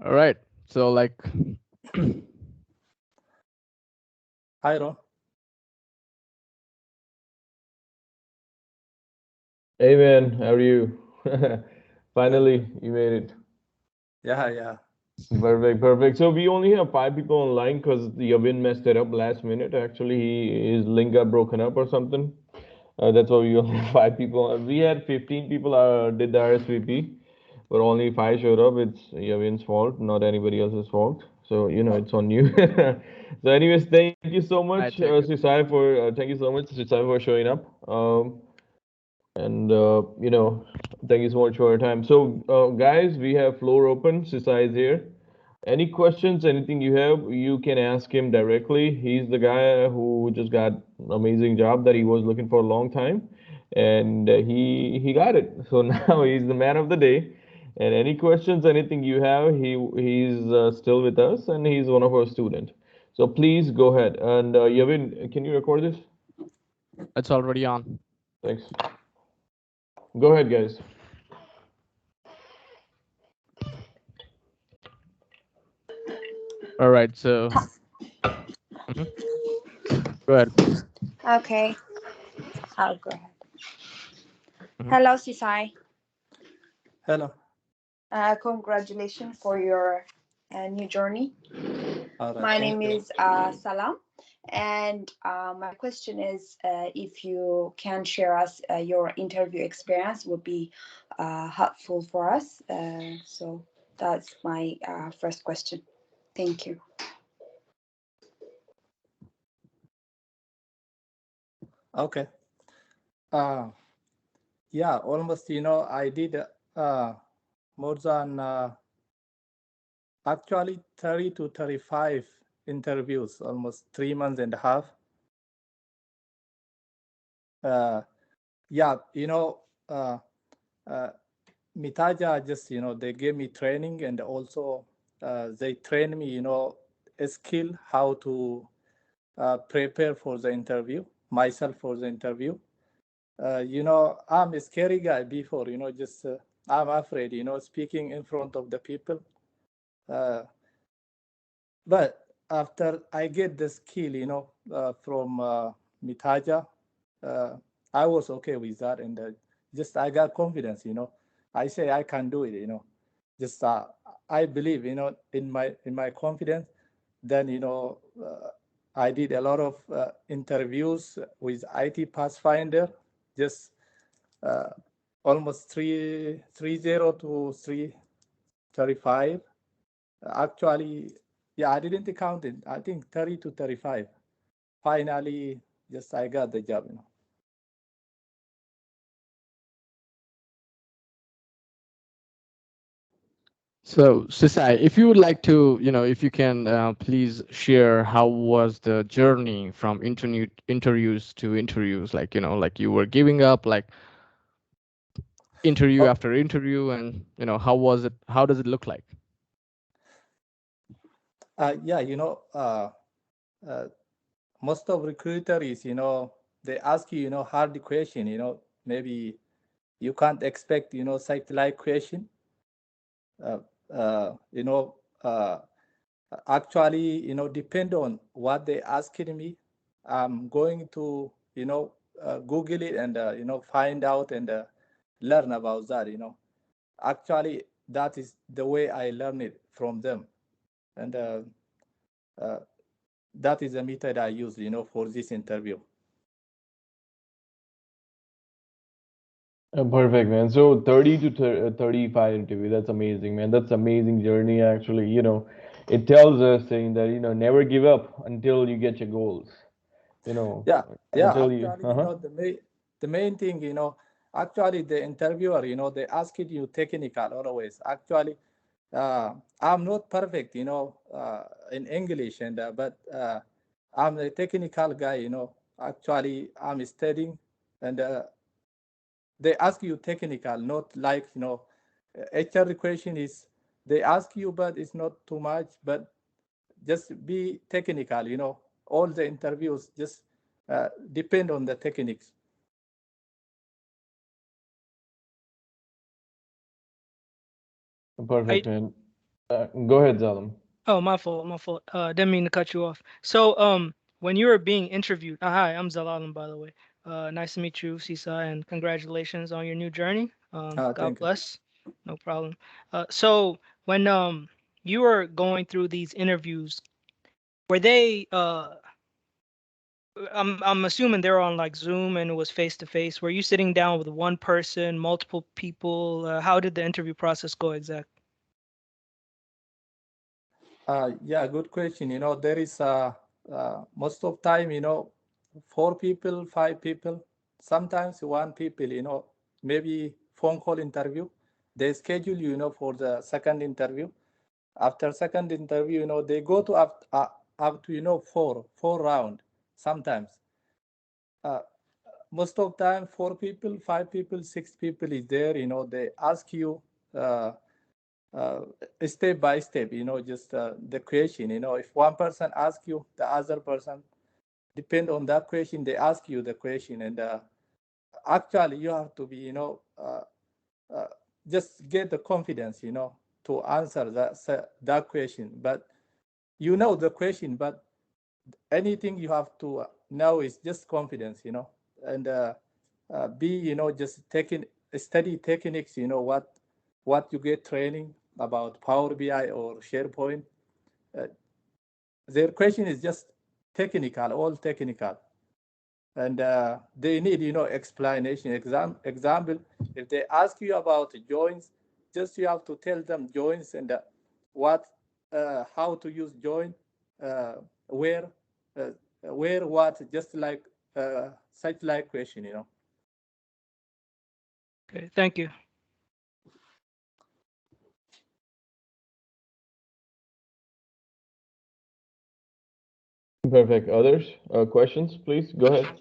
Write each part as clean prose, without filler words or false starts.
All right. So like, Hi, Ron. Hey man, how are you? Finally, you made it. Yeah, yeah. Perfect, perfect. So we only have 5 people online because Yavin messed it up last minute. Actually, his link got broken up or something. That's why we only have 5 people. We had 15 people did the RSVP, but only 5 showed up. It's Yavin's fault, not anybody else's fault. So it's on you. So, anyways, thank you so much, I take it. Sisay, for thank you so much, Sisay, for showing up. And thank you so much for your time. So guys, we have floor open. Sisai is here. Any questions, anything you have, you can ask him directly. He's the guy who just got an amazing job that he was looking for a long time, and he got it. So now he's the man of the day. And any questions, anything you have, he's still with us, and he's one of our students. So please go ahead. And Yavin, can you record this? It's already on. Thanks. Go ahead, guys. All right. So mhm, go ahead. Okay, I'll go ahead. Mhm. Hello, Sisai. Hello. Congratulations for your new journey. All right. My Thank name you. is Salam, and my question is if you can share us your interview experience would be helpful for us. So that's my first question. Thank you. Okay. Uh, yeah, almost, I did more than actually 30 to 35 interviews, almost 3 months and a half. Uh, yeah, uh, uh, Mitaja just, they gave me training, and also they trained me, a skill how to prepare for the interview, myself for the interview. I'm a scary guy before, just I'm afraid, speaking in front of the people. Uh, but after I get the skill, from Mitaja, uh, I was okay with that. And just I got confidence, I say I can do it, just I believe, in my confidence. Then, I did a lot of interviews with IT Pathfinder, just uh, almost 330 to 335. Actually, yeah, I didn't count it. I think 30 to 35. Finally, just I got the job. So, Sisai, if you would like to, if you can, please share how was the journey from interviews to interviews, like, like you were giving up, like interview Oh, after interview, and how was it? How does it look like? yeah, uh, most of recruiters, they ask you, hard question, maybe you can't expect, site-like question. Uh, you know, actually, depend on what they asking me. I'm going to, Google it and, find out and learn about that, Actually, that is the way I learn it from them. And uh, that is the method I use, for this interview. Perfect, man. So 30 to 35 interview. That's amazing, man. That's amazing journey, actually. It tells us saying that, never give up until you get your goals. Yeah, yeah. Until you, Actually, uh-huh. the main thing, actually the interviewer, they ask you technical always. Actually, I'm not perfect, in English, and but I'm a technical guy, Actually, I'm studying, and they ask you technical, not like, HR question is they ask you, but it's not too much, but just be technical, all the interviews just depend on the techniques. Perfect, I man. Go ahead, Zalim. Oh, my fault, my fault. Didn't mean to cut you off. So, when you were being interviewed, hi, I'm Zalalam, by the way. Nice to meet you, Sisay, and congratulations on your new journey. God Thank you. bless. No problem. So when you were going through these interviews, were they I'm assuming they're on like Zoom and it was face to face. Were you sitting down with one person, multiple people? How did the interview process go exactly? Yeah, good question. There is most of time, four people, five people, sometimes one people, maybe phone call interview. They schedule you, for the second interview. After second interview, they go to up to, four round sometimes. Uh, Most of time, four people, five people, six people is there, they ask you uh, uh, step by step, just the question. If one person asks you, the other person, depend on that question, they ask you the question. And actually, you have to be, uh, just get the confidence, to answer that question. But you know the question, but anything you have to know is just confidence, and be, just taking study techniques, what you get training about Power BI or SharePoint. Uh, their question is just technical, all technical, and they need, explanation. Example, if they ask you about joins, just you have to tell them joins and what, how to use join, uh, where, uh, where, what, just like such like question, Okay, thank you. Perfect. Others? Questions, please? Go ahead.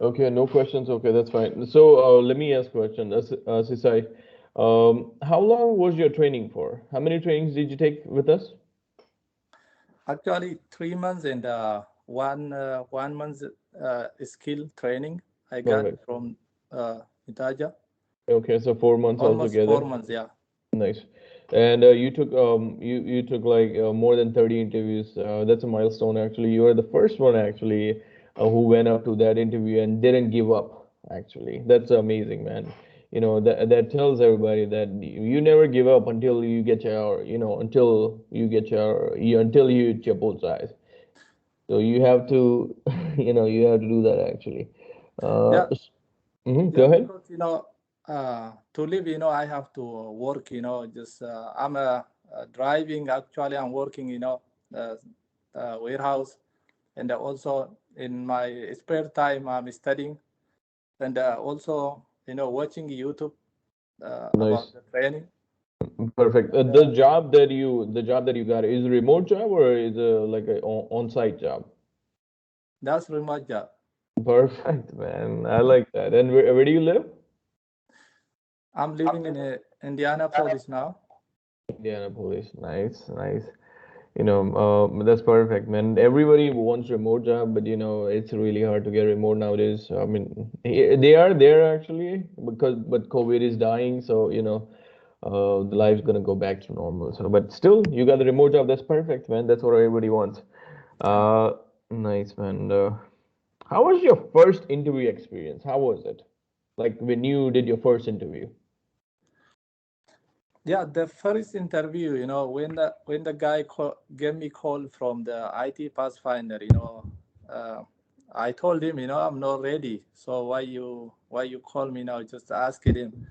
Okay, no questions. Okay, that's fine. So let me ask a question. Sisai, how long was your training for? How many trainings did you take with us? Actually 3 months and one month skill training I got Perfect. from Itaja. Okay, so 4 months Almost altogether. 4 months, yeah. Nice. And you took like more than 30 interviews. That's a milestone actually. You are the first one actually who went up to that interview and didn't give up actually. That's amazing, man. That tells everybody that you never give up until you get your, until you get until you hit your bullseye. So you have to, you have to do that actually. Uh, Yeah, Go yeah, ahead. because to live, I have to work. Just I'm driving. Actually, I'm working. Uh, warehouse, and also in my spare time, I'm studying, and also watching YouTube about Nice. the training. Perfect. And The job that you got is a remote job or is it like a on-site job? that's remote job. Perfect, man. I like that. And where do you live? I'm living in Indianapolis now. Indianapolis. Nice, nice. That's perfect, man. Everybody wants remote job, but it's really hard to get remote nowadays. I mean, they are there actually but COVID is dying, so the life's gonna go back to normal. So, but still, you got the remote job. That's perfect, man. That's what everybody wants. Yeah. Uh, nice, man. How was your first interview experience? How was it? Like when you did your first interview? Yeah, the first interview, when the guy gave me call from the IT Pathfinder, uh, I told him, I'm not ready. So why you call me now? Just ask him.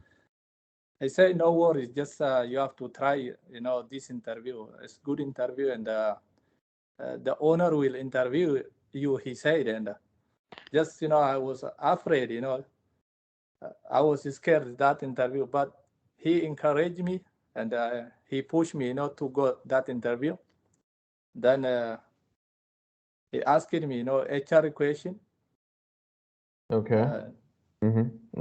I say no worries. Just you have to try, this interview. It's good interview, and the owner will interview you. He said, and just I was afraid. I was scared that interview, but he encouraged me and he pushed me, to go that interview. Then he asked me, HR question. Okay. Uh,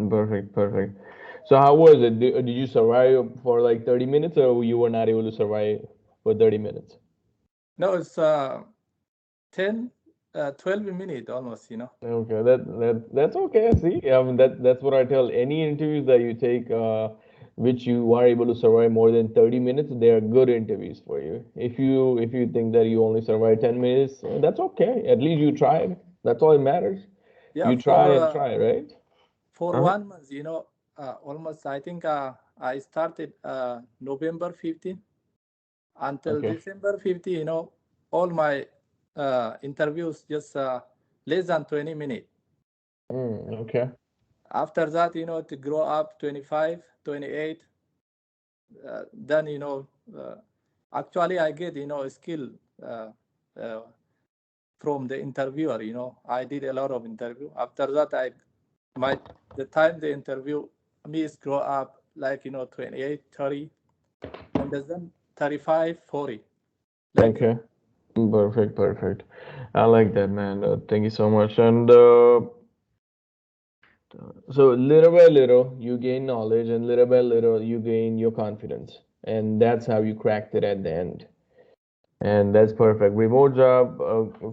Perfect, perfect. So how was it? Did you survive for like 30 minutes or you were not able to survive for 30 minutes? no, it's 10, 12 minutes almost, Okay, that's okay. See, I mean that's what I tell any interviews that you take, which you are able to survive more than 30 minutes, they are good interviews for you. If you think that you only survive 10 minutes, that's okay. At least you tried. That's all that matters. Yeah, You try and try, right? for Uh-huh. 1 month, almost I think I started November 15 until Okay. December 15, all my interviews just less than 20 minutes. Okay. After that, to grow up 25, 28, then, actually I get, a skill uh, uh, from the interviewer, I did a lot of interview. After that, my the time the interview me is grow up like, 28, 30, and then 35, 40, like that. Okay. Perfect, perfect. I like that, man. Thank you so much. And so little by little, you gain knowledge, and little by little, you gain your confidence, and that's how you cracked it at the end. And that's perfect. Remote job,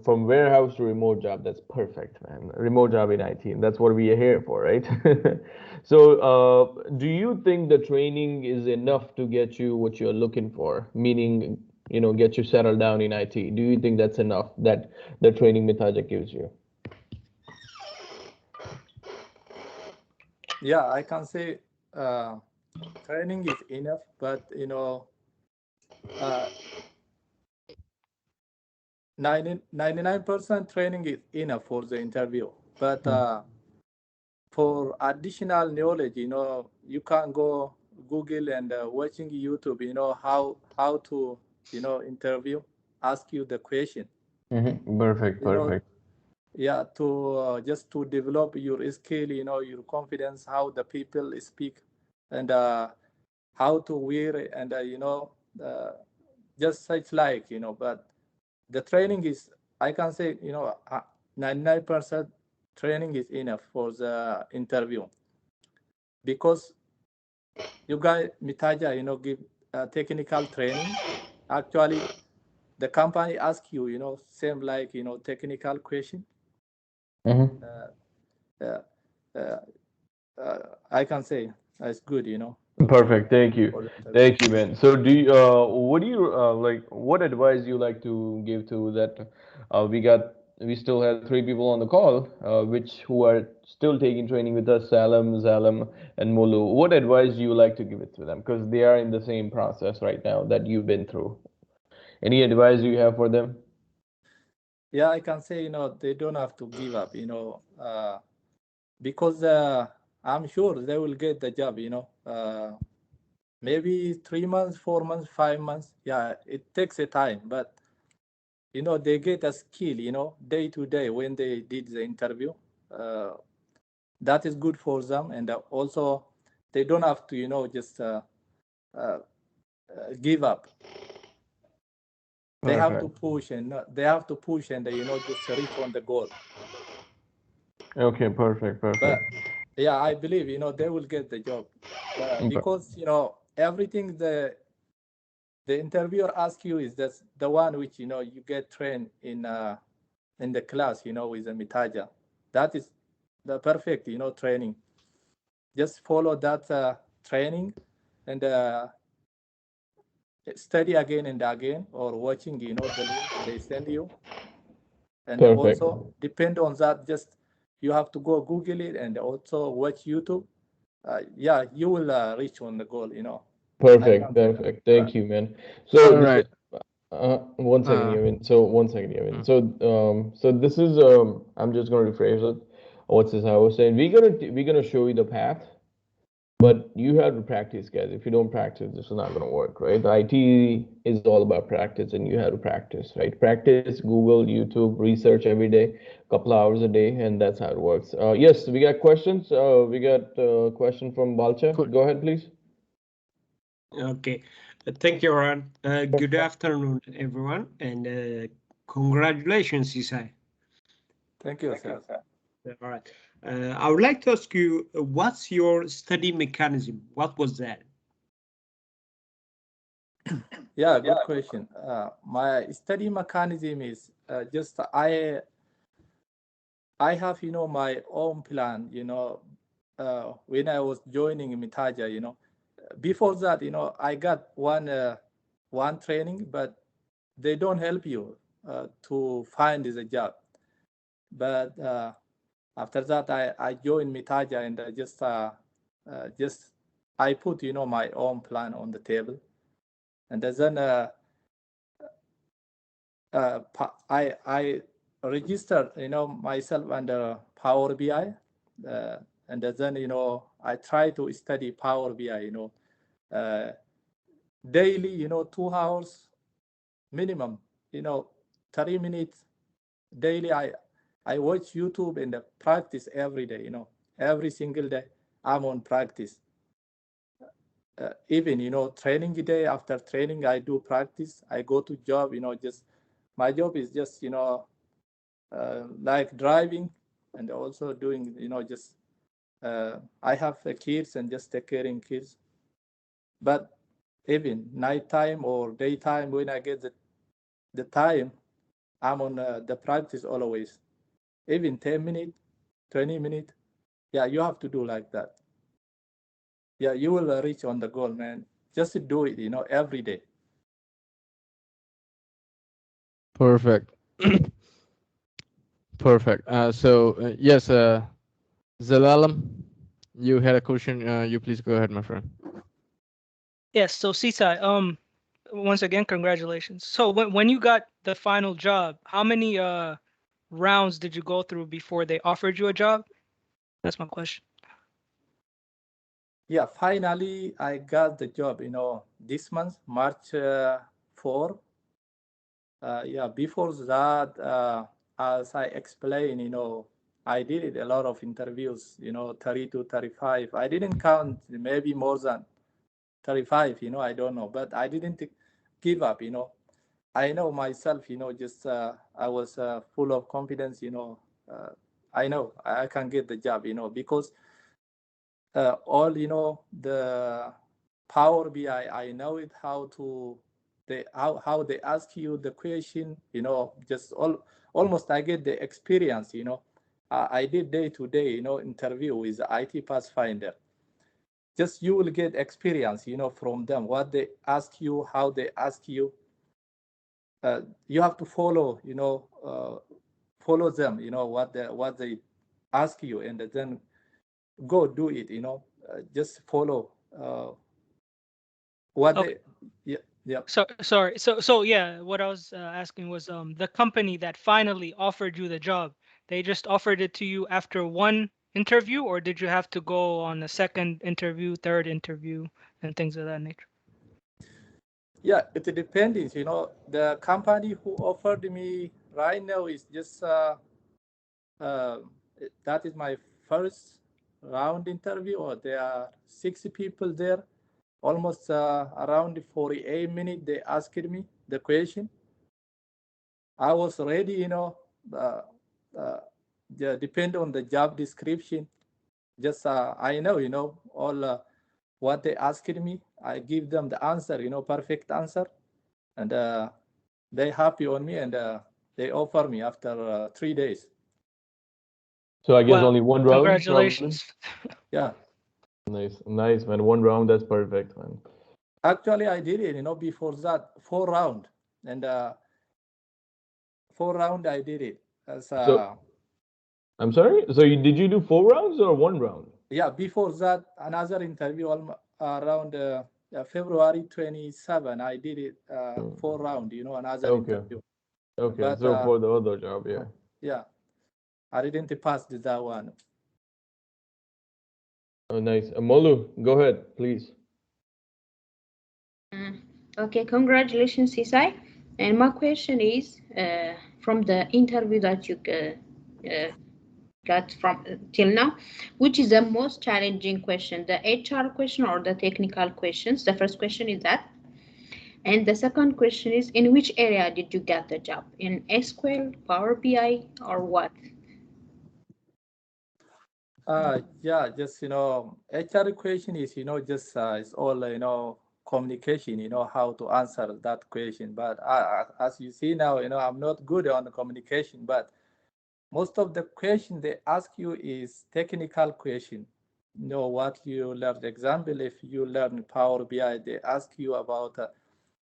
from warehouse to remote job, that's perfect, man. Remote job in IT, that's what we are here for, right? So, do you think the training is enough to get you what you're looking for? Meaning, get you settled down in IT. Do you think that's enough that the training Mitaja gives you? Yeah, I can say training is enough, but uh, 99% training is enough for the interview. But for additional knowledge, you can go Google and watching YouTube, how to, interview, ask you the question, Perfect, you know, perfect. yeah, to just to develop your skill, your confidence, how the people speak, and how to wear it, and uh, just such like, but the training is, I can say, 99% training is enough for the interview, because you guys Mitaja, give technical training. Actually, the company ask you, same like, technical question. Hmm. uh, uh, uh, I can say it's good, Perfect. Thank you. for the interview. Thank you, man. So, what do you like? What advice you like to give to that? We still have three people on the call, which who are still taking training with us, Salam, Zalam, and Mulu. What advice do you like to give it to them? Because they are in the same process right now that you've been through. Any advice you have for them? Yeah, I can say, they don't have to give up, because I'm sure they will get the job, maybe 3 months, 4 months, 5 months. Yeah, it takes a time, but they get a skill, day to day when they did the interview. Uh, that is good for them, and also they don't have to, just uh, give up. They have to Perfect. push, and they have to push, and just reach on the goal. Okay, perfect, perfect. But yeah, I believe they will get the job, because everything the interviewer asks you is the one which you get trained in the class, with the mitaja. That is the perfect training. Just follow that training, and study again and again, or watching the link they send you, and Perfect. also depend on that. Just you have to go Google it and also watch YouTube. Yeah, you will reach on the goal. I Perfect, can say that. perfect. Right. Thank you, man. So All this is right. 1 second, Uh, Yavin. So 1 second, Yavin. mm, So this is I'm just gonna rephrase it. What's this? I was saying we're gonna show you the path, but you have to practice, guys. If you don't practice, this is not gonna work, right? IT is all about practice, and you have to practice, right? Practice, Google, YouTube, research every day, couple hours a day, and that's how it works. Yes, we got questions. We got a question from Balcha. cool. Go ahead, please. Okay, thank you, Ron. Good afternoon, everyone, and congratulations, Sisay. Thank you, sir. All right. I would like to ask you, what's your study mechanism? What was that? Yeah, good question. My study mechanism is just I have, my own plan, when I was joining Mitaja, before that, I got one training, but they don't help you to find the job. But after that, I joined Mitaja, and just I put, my own plan on the table. And then I registered, myself under Power BI, and then I try to study Power BI, daily, 2 hours minimum, 30 minutes daily. I watch YouTube and practice every day, every single day. I'm on practice. Even training day after training, I do practice. I go to job, just my job is just like driving, and also doing, just I have kids and just take caring kids. But even nighttime or daytime, when I get the time, I'm on the practice always. Even 10 minutes, 20 minutes. Yeah, you have to do like that. Yeah, you will reach on the goal, man. Just do it, every day. Perfect. Perfect. Yes, Zalalam, you had a question. You please go ahead, my friend. Yes. So Sisay, once again, congratulations. So when you got the final job, how many rounds did you go through before they offered you a job? That's my question. Yeah, finally I got the job, this month, March 4. Yeah, before that, as I explained, I did a lot of interviews, 30 to 35. I didn't count, maybe more than 35, I don't know, but I didn't give up, I know myself, just I was full of confidence, I know I can get the job, because all, the Power BI, I know it, how to, how they ask you the question, just almost I get the experience, I did day to day, interview with the IT Pathfinder. Just you will get experience, from them, what they ask you, how they ask you. You have to follow, follow them, what they ask you, and then go do it, just follow what Okay. they, yeah, yeah. So sorry. So yeah, what I was asking was the company that finally offered you the job, they just offered it to you after one interview, or did you have to go on a second interview, third interview, and things of that nature? Yeah, it depends, the company who offered me right now is just uh, that is my first round interview, or there are 60 people there, almost around 48 minutes they asked me the question. I was ready, uh, uh, depend on the job description. Just I know, all what they asked me. I give them the answer, perfect answer, and they happy on me, and they offer me after 3 days. So I guess Wow, only one round, probably. congratulations. Yeah, Nice, nice, man. One round, that's perfect, man. actually I did it, before that 4 round, and 4 round I did it as So I'm sorry. So did you do 4 rounds or one round? yeah, before that another interview around February 27. I did it Mm. 4 round, another Okay. interview, Okay. but So for the other job, yeah. yeah, I didn't pass that one. Oh, nice. Molu, go ahead, please. Mm, Okay, congratulations, Sisai. And my question is, from the interview that you got from till now, which is the most challenging question, the HR question or the technical questions? The first question is that. And the second question is, in which area did you get the job? In SQL, Power BI, or what? Yeah, just HR question is just it's all communication. How to answer that question. But as you see now, I'm not good on communication. But most of the question they ask you is technical question. You know what you learned. Example, if you learn Power BI, they ask you about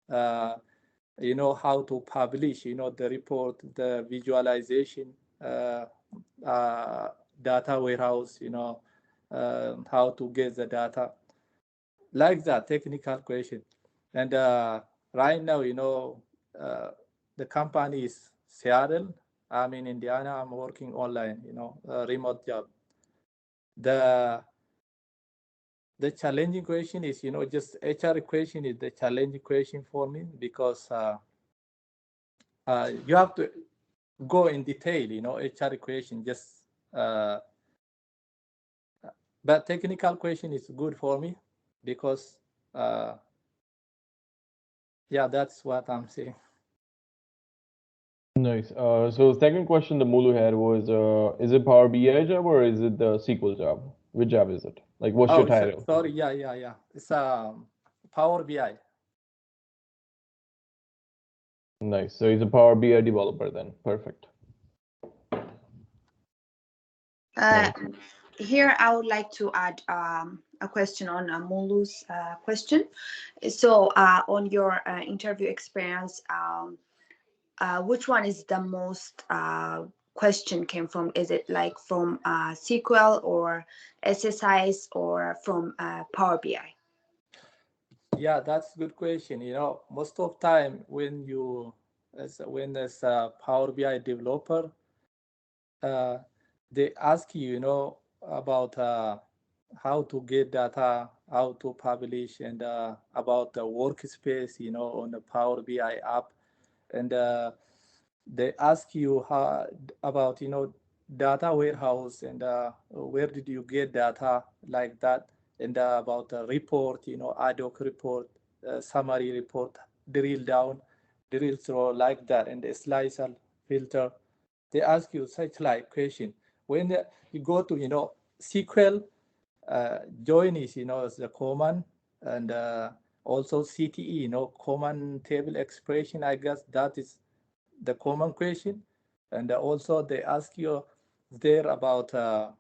how to publish, the report, the visualization, uh, data warehouse, how to get the data, like that technical question. And right now, the company is Seattle. I'm in Indiana. I'm working online, remote job. The the challenging question is, just HR question is the challenging question for me, because you have to go in detail, HR question just, but technical question is good for me because, yeah, that's what I'm saying. Nice. So second question the Mulu had was, is it Power BI job or is it the SQL job? Which job is it? Like, what's your Oh, title? sorry. Yeah. It's Power BI. Nice. So he's a Power BI developer then. Perfect. Uh, Nice. Here, I would like to add a question on Mulu's question. So, on your interview experience, which one is the most question came from? Is it like from SQL or SSIS or from Power BI? Yeah, that's a good question. Most of time when as a Power BI developer, uh, they ask you, about how to get data, how to publish, and about the workspace, on the Power BI app, and they ask you about, data warehouse, and where did you get data, like that, and about the report, ad hoc report, summary report, drill down, drill through, like that, and the slicer, filter. They ask you such like question. When you go to, SQL, join is, is the command, and also CTE, command table expression, I guess that is the common question. And also they ask you there about uh,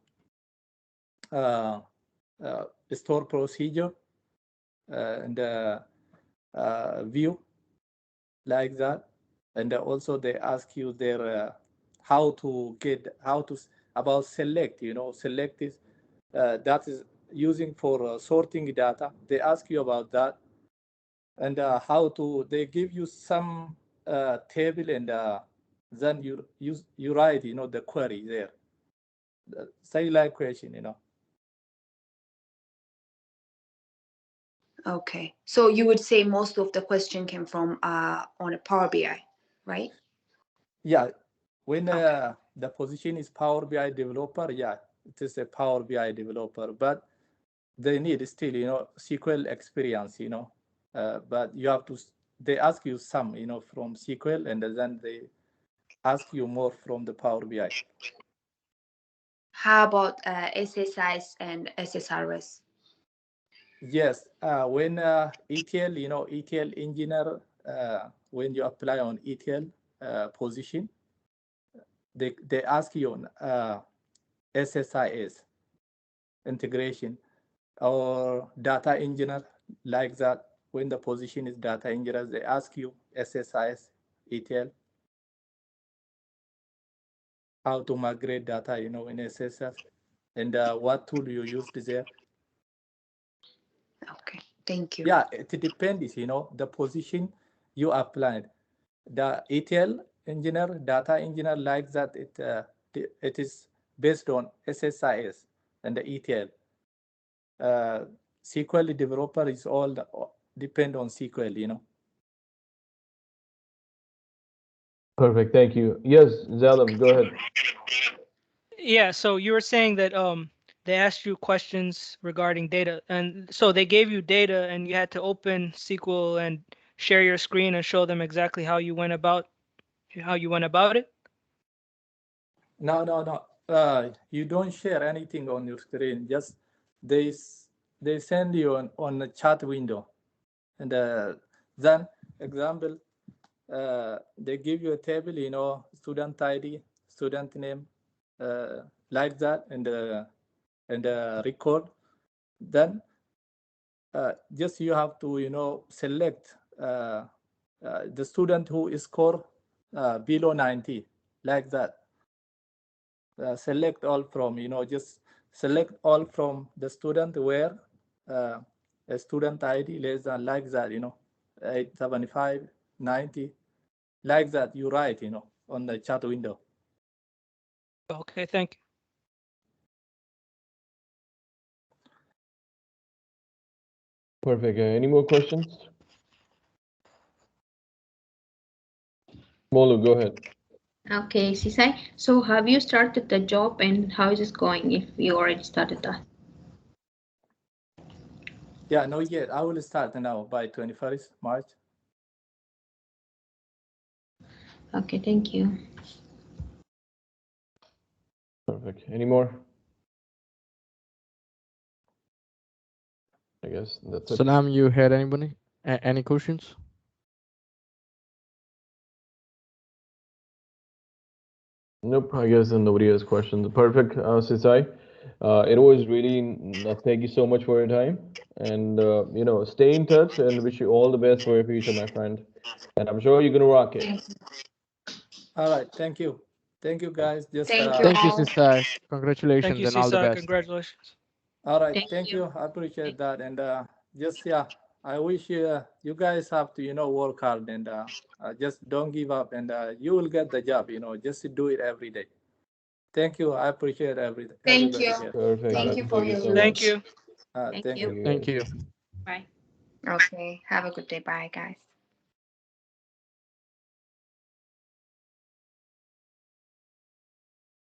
store procedure, and view, like that. And also they ask you there how to about select, select is that is using for sorting data. They ask you about that, and how to, they give you some table, and then you write, the query there. Say like question, Okay, so you would say most of the question came from on a Power BI, right? Yeah, when Okay. the position is Power BI developer, yeah, it is a Power BI developer, but they need still, SQL experience, but you have to, they ask you some, from SQL, and then they ask you more from the Power BI. How about SSIS and SSRS? Yes, when ETL, ETL engineer, when you apply on ETL position, they ask you on SSIS integration, or data engineer, like that. When the position is data engineer, they ask you SSIS, ETL, how to migrate data, in SSS, and what tool you used there. Okay, thank you. Yeah, it depends, the position you applied. The ETL engineer, data engineer, like that, it is based on SSIS and the ETL. SQL developer is all depend on SQL, Perfect. Thank you. Yes, Zalam, go ahead. Yeah, so you were saying that they asked you questions regarding data, and so they gave you data and you had to open SQL and share your screen and show them exactly how you went about it. No. You don't share anything on your screen. Just they they send you on a chat window, and then example, they give you a table, student ID, student name, like that, and record. Then just you have to select the student who score below 90, like that. Select all from, just select all from the student where uh, a student ID less than, like that, 875, 90, like that. You write, on the chat window. Okay, thank you. Perfect. Any more questions? Molu, go ahead. Okay, Sisay. So have you started the job and how is it going if you already started that? Yeah, no, yet. I will start now by 21st March. Okay, thank you. Perfect. Any more? I guess that's it. Salam, you had anybody? Any questions? Nope, I guess nobody has questions. Perfect, Sisai. It was really, thank you so much for your time. And, stay in touch and wish you all the best for your future, my friend. And I'm sure you're going to rock it. All right, thank you. Thank you, guys. Just Thank you Thank you, all. Sisai. Thank Congratulations you, and all the Sisa. best. Congratulations. all right. Thank Thank you. you. I appreciate that. And just yeah, I wish you guys have to work hard, and just don't give up, and you will get the job. Just do it every day. Thank you. I appreciate Thank everybody you. here. Perfect. Thank All you right. for Thank you your so Thank much. you. Thank Thank you. Thank you. you, Thank guys. you. Bye. Okay. Have a good day. Bye, guys.